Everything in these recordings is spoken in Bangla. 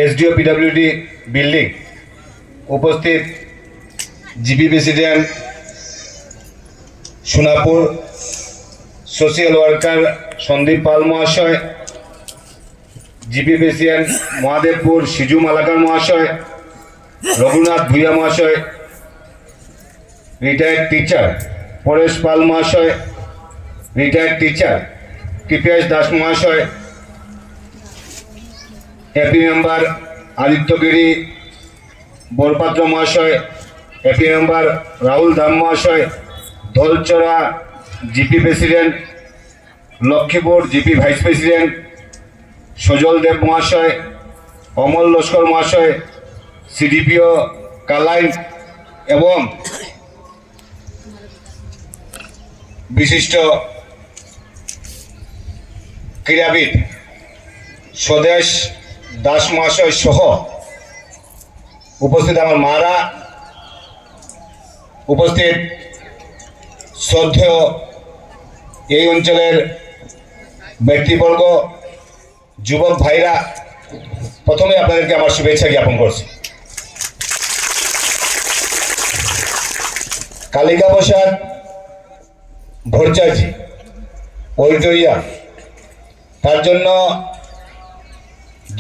एसडीओ पीडब्ल्यूडी बिल्डिंग उपस्थित GP president Sonapur social worker Sandeep Pal महाशय, जीपी प्रेसिडेंट महादेवपुर सिजु मालाकार महाशय, रघुनाथ भूया महाशय, रिटायर्ड टीचर परेश पाल महाशय, रिटायर्ड टीचर कृपेश दास महाशय, एपी मेम्बर आदित्य गिरी बोरपात्र महाशय, एपी मेम्बर राहुल धाम महाशय, Dholchara GP president, Laxmipur GP vice president Sajal Dev महाशय, अमल लस्कर महाशय, सीडीपीओ कालाइन एवं विशिष्ट क्रीड़ाविद स्वदेश दास महाशय सह उपस्थित आमार मारा, उपस्थित श्रद्धेय এই অঞ্চলের ব্যক্তিবর্গ, যুবক ভাইরা, প্রথমে আপনাদেরকে আমার শুভেচ্ছা জ্ঞাপন করছি। কালিকা প্রসাদ ভট্টাচার্য অডিটোরিয়াম তার জন্য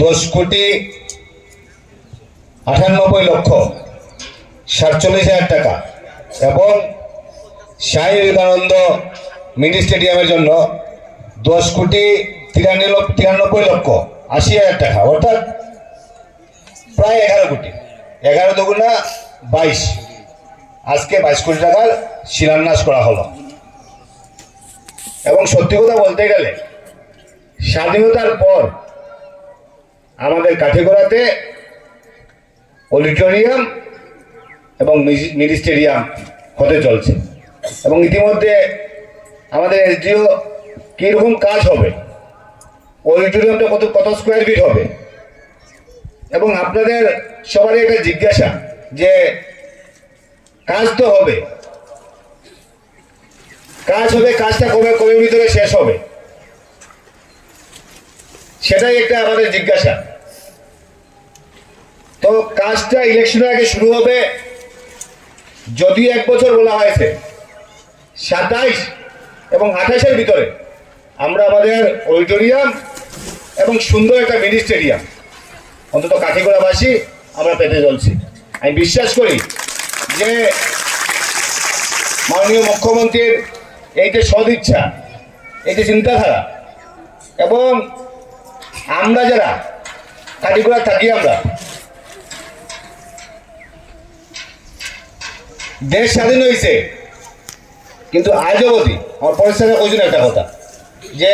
10,98,47,00,000 টাকা এবং স্বামী বিবেকানন্দ মিনি স্টেডিয়ামের জন্য 10,93,80,00,000 টাকা, অর্থাৎ প্রায় 11 কোটি, 11 দুগুণা 22, আজকে 22 কোটি টাকার শিলান্যাস করা হলো। এবং সত্যি কথা বলতে গেলে স্বাধীনতার পর আমাদের কাঠিগড়াতে অডিটোরিয়াম এবং মিনি স্টেডিয়াম হতে চলছে এবং ইতিমধ্যে আমাদের এসডিও কীরকম কাজ হবে, অডিটোরিয়ামটা কত স্কোয়ার ফিট হবে, এবং আপনাদের সবারই একটা জিজ্ঞাসা যে কাজ তো হবে, কাজটা কবে ভিতরে শেষ হবে, সেটাই একটা আমাদের জিজ্ঞাসা। তো কাজটা ইলেকশনের আগে শুরু হবে, যদি 1 বছর বলা হয়েছে, 27 এবং 28-এর ভিতরে আমরা আমাদের অডিটোরিয়াম এবং সুন্দর একটা মিনি স্টেডিয়াম অন্তত কাঠিগড়াবাসী আমরা পেতে চলছি। আমি বিশ্বাস করি যে মাননীয় মুখ্যমন্ত্রীর এই যে সদিচ্ছা, এই যে চিন্তাধারা, এবং আমরা যারা কাঠিগড়া থাকি, আমরা দেশ স্বাধীন হয়েছে কিন্তু আজও অবধি আমার পরিষ্কার কইছেন একটা কথা যে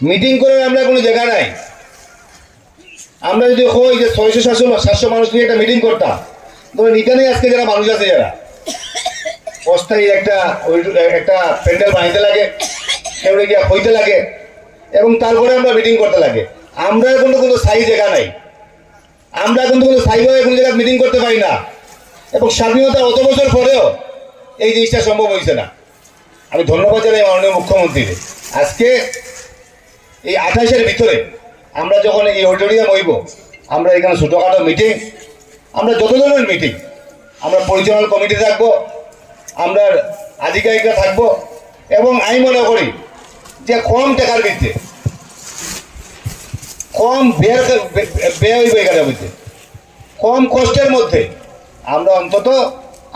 মিটিং করে আমরা কোনো জায়গা নাই। আমরা যদি হই যে 600-700 মানুষ নিয়ে একটা মিটিং করতাম, ধরেন এখানেই আজকে যারা মানুষ আছে, যারা অস্থায়ী একটা প্যান্ডেল বানাইতে লাগে, সেগুলো গিয়ে হইতে লাগে এবং তারপরে আমরা মিটিং করতে লাগে। আমরা কিন্তু কোনো স্থায়ী জায়গা নাই, আমরা কিন্তু কোনো স্থায়ীভাবে কোনো জায়গায় মিটিং করতে পারি না, এবং স্বাধীনতা অত বছর পরেও এই জিনিসটা সম্ভব হয়েছে না। আমি ধন্যবাদ জানাই মাননীয় মুখ্যমন্ত্রীকে। আজকে এই 28-এর ভিতরে আমরা যখন এই অডিটোরিয়াম হইব, আমরা এখানে ছোটোখাটো মিটিং, আমরা যত ধরনের মিটিং, আমরা পরিচালনা কমিটি থাকবো, আমরা আধিকারিকরা থাকবো, এবং আমি মনে করি যে কম টাকার ভিত্তিতে, কম ব্যয় হইব এখানের মধ্যে, কম কষ্টের মধ্যে আমরা অন্তত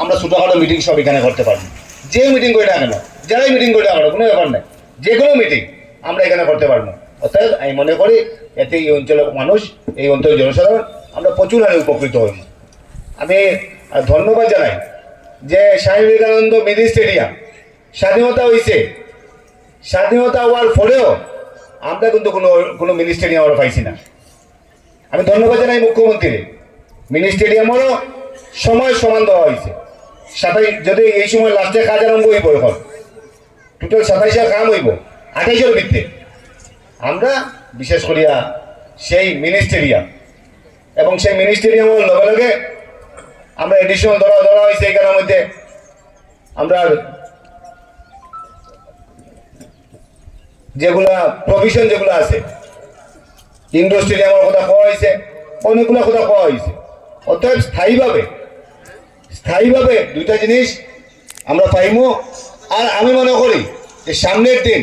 আমরা ছোটোখাটো মিটিং সব এখানে করতে পারবো। যে মিটিং করি না কেন, যারাই মিটিং করি না কেন, কোনো ব্যাপার নাই, যে কোনো মিটিং আমরা এখানে করতে পারবো। অর্থাৎ আমি মনে করি এতে এই অঞ্চলের মানুষ, এই অঞ্চলের জনসাধারণ আমরা প্রচুর হারে উপকৃত হইব। আমি ধন্যবাদ জানাই যে স্বামী বিবেকানন্দ মিনি স্টেডিয়াম স্বাধীনতা হয়েছে, স্বাধীনতা হওয়ার পরেও আমরা কিন্তু কোনো মিনি স্টেডিয়াম আমরা পাইছি না। আমি ধন্যবাদ জানাই মুখ্যমন্ত্রীর, মিনি স্টেডিয়ামেরও সময় সমান দেওয়া হয়েছে। 27 যদি এই সময় লাস্টে কাজ আরম্ভ হইব, এখন টোটাল 27-এর কাম হইব, 28-এর ভিত্তিতে আমরা বিশেষ করিয়া সেই মিনি স্টেডিয়াম এবং সেই মিনি স্টেডিয়ামের লগে লগে আমরা এডিশনাল ধরা হয়েছে এখানের মধ্যে আমরা যেগুলা প্রভিশন যেগুলো আছে ইন্ডোর স্টেডিয়ামের কথা কোয়া হয়েছে, অনেকগুলো কথা কোয়া হয়েছে। অতএব স্থায়ীভাবে দুইটা জিনিস আমরা পাইমু। আর আমি মনে করি যে সামনের দিন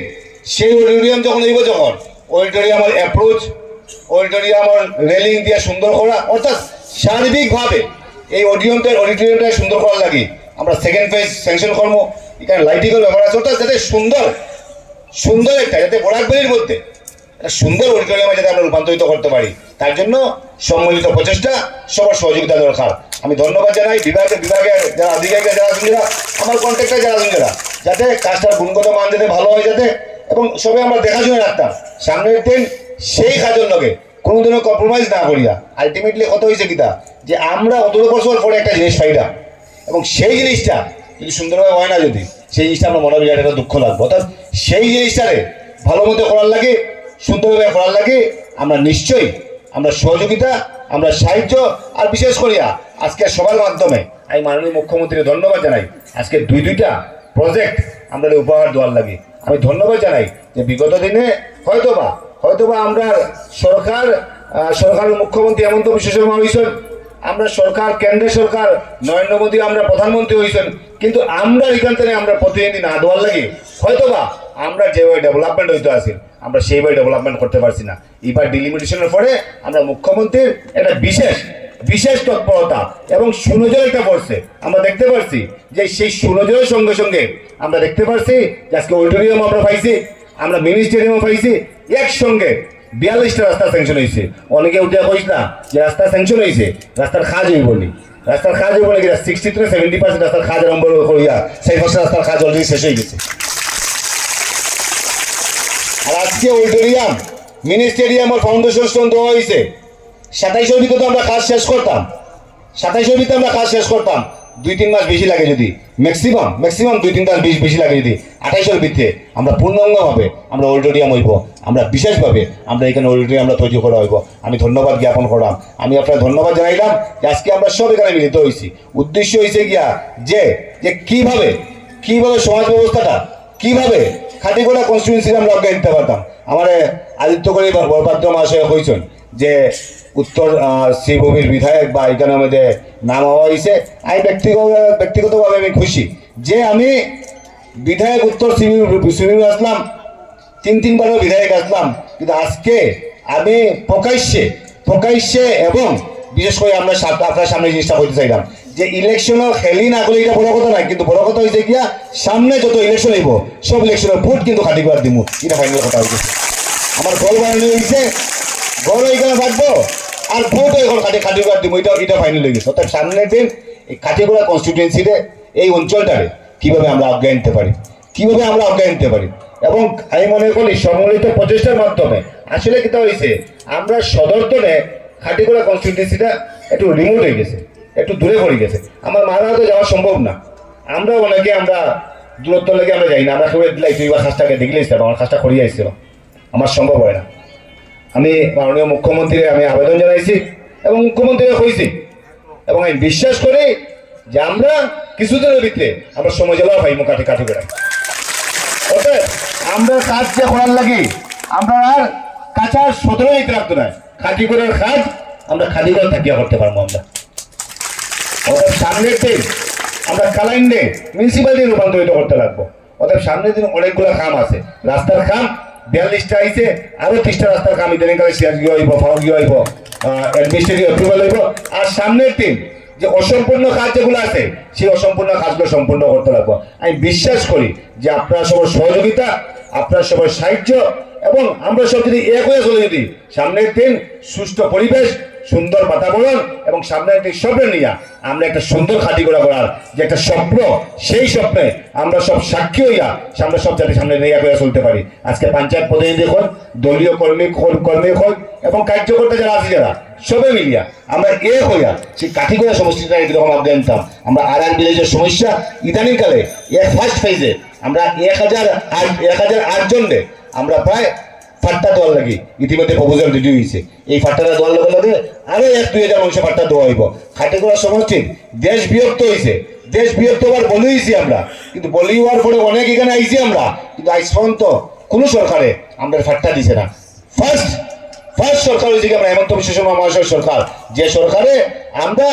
সেই অডিটোরিয়াম যখন হইব, যখন অডিটোরিয়ামের অ্যাপ্রোচ, অডিটোরিয়ামের রেলিং দিয়ে সুন্দর করা, অর্থাৎ সার্বিকভাবে এই অডিটোরিয়ামটা সুন্দর করার লাগে আমরা সেকেন্ড ফেজ স্যাংশন করবো। এখানে লাইটিংয়ের ব্যাপার আছে, অর্থাৎ যাতে সুন্দর একটা, যাতে বরাকবাড়ির মধ্যে একটা সুন্দর অডিটোরিয়ামে যাতে আমরা রূপান্তরিত করতে পারি, তার জন্য সম্মিলিত প্রচেষ্টা, সবার সহযোগিতা দরকার। আমি ধন্যবাদ জানাই বিভাগের যারা আধিকারিক, যারা আছেন, যারা আমার কন্ট্রাক্টর যারা আছেন, যারা যাতে কাজটার গুণগত মান যাতে ভালো হয়, যাতে এবং সবাই আমরা দেখাশোনা রাখতাম সামনের দিন সেই কাজের লগে কোনো ধরনের কম্প্রোমাইজ না করিয়া। আলটিমেটলি কত হয়েছে কিতা যে আমরা 15 বছর পরে একটা জিনিস পাইলাম, এবং সেই জিনিসটা যদি সুন্দরভাবে হয় না, যদি সেই জিনিসটা আমরা মনে বিরাট একটা দুঃখ লাগবে। অর্থাৎ সেই জিনিসটারে ভালো মতো করার লাগে, সুন্দরভাবে করার লাগে আমরা নিশ্চয়ই আমরা সহযোগিতা, আমরা সাহায্য, আর বিশেষ করিয়া আজকে সবার মাধ্যমে আমি মাননীয় মুখ্যমন্ত্রীকে ধন্যবাদ জানাই। আজকে দুইটা প্রজেক্ট আমরা উপহার দেওয়ার লাগে আমি ধন্যবাদ জানাই। যে বিগত দিনে হয়তোবা আমরা সরকারের মুখ্যমন্ত্রী হেমন্ত বিশ্ব শর্মা হয়েছেন, আমরা সরকার, কেন্দ্রের সরকার নরেন্দ্র মোদী আমরা প্রধানমন্ত্রী হয়েছেন, কিন্তু আমরা এখান থেকে আমরা প্রতিনিধি না দেওয়ার লাগে হয়তোবা আমরা যেভাবে ডেভেলপমেন্ট হইতে আসি আমরা সেইভাবে ডেভেলপমেন্ট করতে পারছি না। এবার ডিলিমিটেশনের পরে আমরা মুখ্যমন্ত্রীর একটা বিশেষ তৎপরতা এবং সুনজর একটা পড়ছে, আমরা দেখতে পারছি যে সেই সুনজরের সঙ্গে সঙ্গে আমরা দেখতে পারছি যে আজকে অডিটোরিয়াম আমরা পাইছি, আমরা মিনি স্টেডিয়ামও পাইছি, একসঙ্গে 42টা রাস্তা স্যাংশন হয়েছে। অনেকে উঠে কইস না যে রাস্তা স্যাংশন হয়েছে, রাস্তার কাজ হইব বলি, রাস্তার কাজ হইব নাকি 60 থেকে 70% রাস্তার কাজ আরম্ভ করিয়া 60% রাস্তার কাজ অলরেডি শেষ হয়ে গেছে। আর আজকে অডিটোরিয়াম, মিনি স্টেডিয়ামের ফাউন্ডেশন স্টোন দেওয়া হয়েছে। 27-এর ভিতরে আমরা কাজ শেষ করতাম, 27-এর ভিতরে আমরা কাজ শেষ করতাম, 2-3 মাস বেশি লাগে যদি, ম্যাক্সিমাম 2-3 মাস বেশি লাগে যদি 28-এর ভিতরে আমরা পূর্ণাঙ্গভাবে আমরা অডিটোরিয়াম হইব, আমরা বিশেষভাবে আমরা এখানে অডিটোরিয়াম আমরা তৈরি করা হইব। আমি ধন্যবাদ জ্ঞাপন করলাম, আমি আপনার ধন্যবাদ জানাইলাম যে আজকে আমরা সব এখানে মিলিত হয়েছি। উদ্দেশ্য হয়েছে গিয়া যে কিভাবে সমাজ ব্যবস্থাটা কিভাবে খাটিগোড়া কনস্টিটুয়েন্সিতে আমরা অজ্ঞান দিতে পারতাম। আমার আদিত্য করে বরপাত্র মহাশয় কইছেন যে উত্তর শ্রীভূমির বিধায়ক বা এখানে আমাদের নাম হওয়া হয়েছে। আমি ব্যক্তিগতভাবে আমি খুশি যে আমি বিধায়ক উত্তর শ্রীভূমি আসলাম, 3-3বারও বিধায়ক আসলাম, কিন্তু আজকে আমি প্রকাশ্যে এবং বিশেষ করে আমরা আপনার সামনে জিনিসটা বলতে চাইলাম যে ইলেকশনও খেলি না করলে এটা বড় কথা নয়, কিন্তু বড় কথা হয়েছে গিয়া সামনে যত ইলেকশন হইব সব ইলেকশনের ভোট কিন্তু খাটি করার দিব, এটা ফাইনাল কথা হয়েছে। আমার গল বানানো হয়েছে, গল এখানে থাকবো আর ভোট এখন খাটি করার দিব, এটা ফাইনাল হয়ে গেছে। অর্থাৎ সামনের দিন এই খাটিগোড়া কনস্টিটুয়েন্সিতে এই অঞ্চলটারে কিভাবে আমরা অজ্ঞান নিতে পারি, এবং আমি মনে করি সম্মিলিত প্রচেষ্টার মাধ্যমে আসলে কিটা হয়েছে আমরা সদর্থনে খাটিগোড়া কনস্টিটুয়েন্সিটা একটু রিমোট হয়ে গেছে, একটু দূরে পড়ে গেছে। আমার মারা তো যাওয়া সম্ভব না, আমরা অনেকে আমরা দূরত্ব লেগে আমরা যাই না, আমরা সবাই দিলাই তুই এবার কাজটাকে দেখলেই আমার কাজটা করিয়ে আসছিল, আমার সম্ভব হয় না। আমি মাননীয় মুখ্যমন্ত্রীকে আমি আবেদন জানাইছি এবং মুখ্যমন্ত্রীকে কইছি, এবং আমি বিশ্বাস করি যে আমরা কিছুদিনের ভিতরে আমরা সময় জেলাও পাইমু কাঠিগোড়া। অতএব আমরা কাজ যে করার লাগি আমরা আর কাঁচার 17 নিতে রাখতো না, খাটিগোড়ার কাজ আমরা খাটিগোড়া থাকিয়া করতে পারবো। আমরা অতএব সামনের দিন আমরা কালাইন্ডে মিউনিসিপ্যালিটি রূপান্তরিত করতে লাগবো। অতএব সামনের দিন অনেকগুলো কাম আছে, রাস্তার কাম 42টা আইছে, আরো 30টা রাস্তার কাম ইদানিংকালে সিআরজি হইব, ফাউজি হইব, অ্যাডমিনিস্ট্রেটিভ অ্যাপ্রুভাল হইব। আর সামনের দিন যে অসম্পূর্ণ কাজ যেগুলো আছে সেই অসম্পূর্ণ কাজগুলো সম্পূর্ণ করতে লাগবো। আমি বিশ্বাস করি যে আপনারা সবার সহযোগিতা, আপনার সবার সাহায্য এবং আমরা সব যদি এক হয়ে চলে, যদি সামনের দিন সুষ্ঠু পরিবেশ, সুন্দর বাতাবরণ এবং সামনে একটি স্বপ্ন নিয়ে আমরা একটা সুন্দর খাটিগোড়া করার যে একটা স্বপ্ন, সেই স্বপ্নে আমরা সব সাক্ষী হইয়া আমরা সব যাতে সামনে নিয়ে হয়ে চলতে পারি। আজকে পঞ্চায়েত প্রতিনিধি হন, দলীয় কর্মী হন এবং কার্যকর্তা যারা আছে, যারা সবে মিলিয়া আমরা এক হইয়া সেই কাঠিগোড়া সমস্যাটা এরকম অজ্ঞান নিতাম। আমরা আর ভিলেজের সমস্যা ইদানিংকালে ফার্স্ট ফেজে আমরা 1008 জনে আমরা প্রায় ফাট্টা দেওয়ার লাগে ইতিমধ্যে প্রপোজাল রেডি হয়েছে। এই ফাট্টাটা দেওয়ার লগে লগে আরো 1-2 হাজার মানুষ ফাট্টা দেওয়া হইব। খাটিগোড়া সমষ্টির দেশ বিভক্ত হয়েছে, দেশ বিভক্ত হওয়ার বলি হয়েছি আমরা, কিন্তু বলি হওয়ার পরে অনেক এখানে আইছি আমরা, কিন্তু আজ পর্যন্ত কোনো সরকারে আমাদের ফাট্টা দিছে না। ফার্স্ট সরকার হয়েছে কি আমরা হেমন্ত বিশ্ব শর্মা মহাশয় সরকার, যে সরকারে আমরা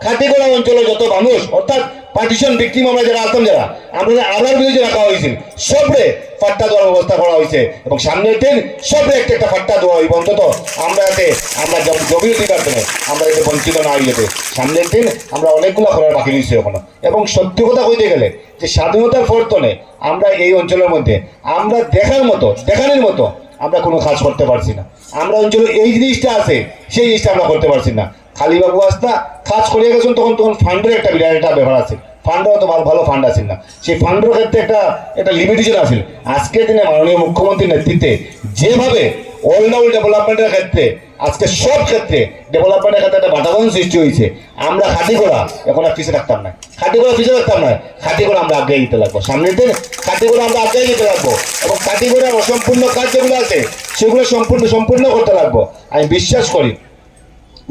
খাটিগড়া অঞ্চলে যত মানুষ অর্থাৎ পার্টিশন ভিক্টিম আমরা যারা আতাম যারা আমরা আধার বিরুদ্ধে রাখা হয়েছিল সবরে ফাট্টা দেওয়ার ব্যবস্থা করা হয়েছে এবং সামনের দিন সবরে একটা একটা ফাট্টা দেওয়া হইব অন্তত আমরা যাতে আমরা জমি অধিকার দেবো আমরা যাতে বঞ্চিত না হয়ে যেতে সামনের দিন আমরা অনেকগুলো করার বাকি রয়েছে এখনো। এবং সত্যি কথা কইতে গেলে যে স্বাধীনতার পরতনে আমরা এই অঞ্চলের মধ্যে আমরা দেখানোর মতো আমরা কোনো কাজ করতে পারছি না। আমরা অঞ্চলে এই জিনিসটা আছে সেই জিনিসটা আমরা করতে পারছি না। খালি বাবু আস্তা কাজ করিয়ে গেছেন তখন ফান্ডের একটা বিরাট একটা ব্যাপার আছে, ফান্ডও তো ভালো ফান্ড আছে না, সেই ফান্ডের ক্ষেত্রে একটা লিমিটেশন আছে। আজকের দিনে মাননীয় মুখ্যমন্ত্রীর নেতৃত্বে যেভাবে অলরাউন্ড ডেভেলপমেন্টের ক্ষেত্রে আজকে সব ক্ষেত্রে ডেভেলপমেন্টের ক্ষেত্রে একটা বাতাবরণ সৃষ্টি হয়েছে, আমরা খাটিগড়া এখন আর পিছিয়ে থাকতাম না, খাটিগড়া পিছিয়ে থাকতাম না, খাটিগড়া আমরা আগে যেতে লাগবো, সামনের দিন খাটিগড়া আমরা আগে যেতে লাগবো এবং খাটিগড়ার অসম্পূর্ণ কাজ যেগুলো আছে সেগুলো সম্পূর্ণ করতে লাগবো। আমি বিশ্বাস করি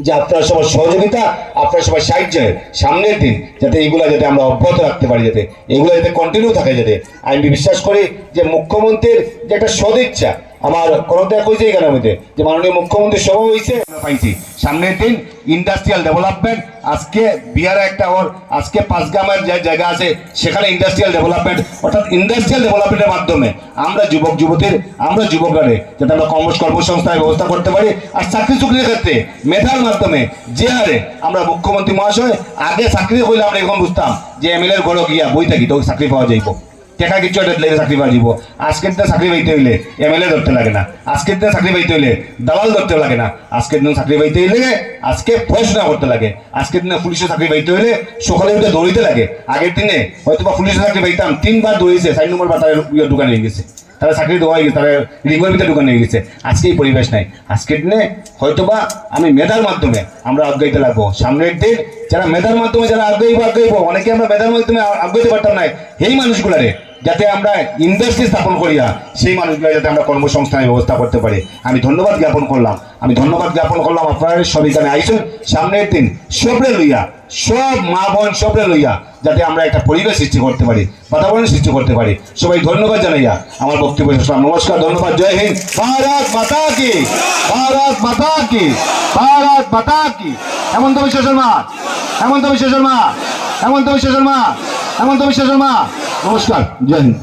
যে আপনার সবার সহযোগিতা আপনার সবার সাহায্যে সামনের দিন যাতে এইগুলো যাতে আমরা অব্যাহত রাখতে পারি, যাতে এগুলো যাতে কন্টিনিউ থাকে, যাতে আমি বিশ্বাস করি যে মুখ্যমন্ত্রীর যে একটা সদিচ্ছা আমার কোনোটা কইছে এখানের মধ্যে যে মাননীয় মুখ্যমন্ত্রীর সভা হয়েছে পাইছি সামনের দিন ইন্ডাস্ট্রিয়াল ডেভেলপমেন্ট আজকে বিহারে একটা ওর আজকে পাঁচগ্রামের যে জায়গা আছে সেখানে ইন্ডাস্ট্রিয়াল ডেভেলপমেন্ট অর্থাৎ ইন্ডাস্ট্রিয়াল ডেভেলপমেন্টের মাধ্যমে আমরা যুবকরা যাতে আমরা কর্মসংস্থানের ব্যবস্থা করতে পারি। আর চাকরির ক্ষেত্রে মেধার মাধ্যমে যে হারে আমরা মুখ্যমন্ত্রী মহাশয় আগে চাকরি করলে আমরা এখন বুঝতাম যে এমএলএর ঘরে গিয়া বই থাকি তো চাকরি পাওয়া যাইব, টেকা কিছু একটা লেগে চাকরি পাওয়া যাব। আজকের দিনে চাকরি পাইতে হইলে এমএলএ ধরতে লাগে না, আজকের দিনে চাকরি পাইতে হইলে দালাল ধরতে লাগে না, আজকের দিনে চাকরি পাইতে হইলে আজকে পড়াশোনা করতে লাগে, আজকের দিনে পুলিশের চাকরি পাইতে হইলে সকালে উঠে দৌড়িতে লাগে। আগের দিনে হয়তো বা পুলিশের চাকরি পাইতাম 3 বার দৌড়িয়েছে 4 নম্বর বা তার দোকানে হয়ে গেছে, তারা চাকরি দেওয়া হয়ে গেছে, তারা রিঙ্গের ভিতরে দোকানে হয়ে গেছে। আজকে এই পরিবেশ নাই, আজকের দিনে হয়তোবা আমি মেধার মাধ্যমে আমরা আগাইতে লাগবো। সামনের দিন যারা মেধার মাধ্যমে যারা আগাইব অনেকে আমরা মেধার মাধ্যমে আগাইতে পারতাম না, এই মানুষগুলারে যাতে আমরা ইন্ডাস্ট্রি স্থাপন করিয়া সেই মানুষগুলো যাতে আমরা কর্মসংস্থানের ব্যবস্থা করতে পারি। আমি ধন্যবাদ জ্ঞাপন করলাম আপনারা সব এখানে আইসুন সামনের দিন সবরে লইয়া সব মা বোন সবরে লইয়া যাতে আমরা একটা পরিবেশ সৃষ্টি করতে পারি, বাতাবরণ সৃষ্টি করতে পারি। সবাই ধন্যবাদ জানাইয়া আমার বক্তব্য শেষ করলাম। নমস্কার, ধন্যবাদ, জয় হিন্দ, ভারত মাতা কি, ভারত মাতা কি, ভারত মাতা কি। হেমন্ত বিশ্ব শর্মা, হেমন্ত বিশ্ব শর্মা, হেমন্ত বিশ্ব শর্মা, হেমন্ত বিশ্ব শর্মা। নমস্কার, জয় হিন্দ।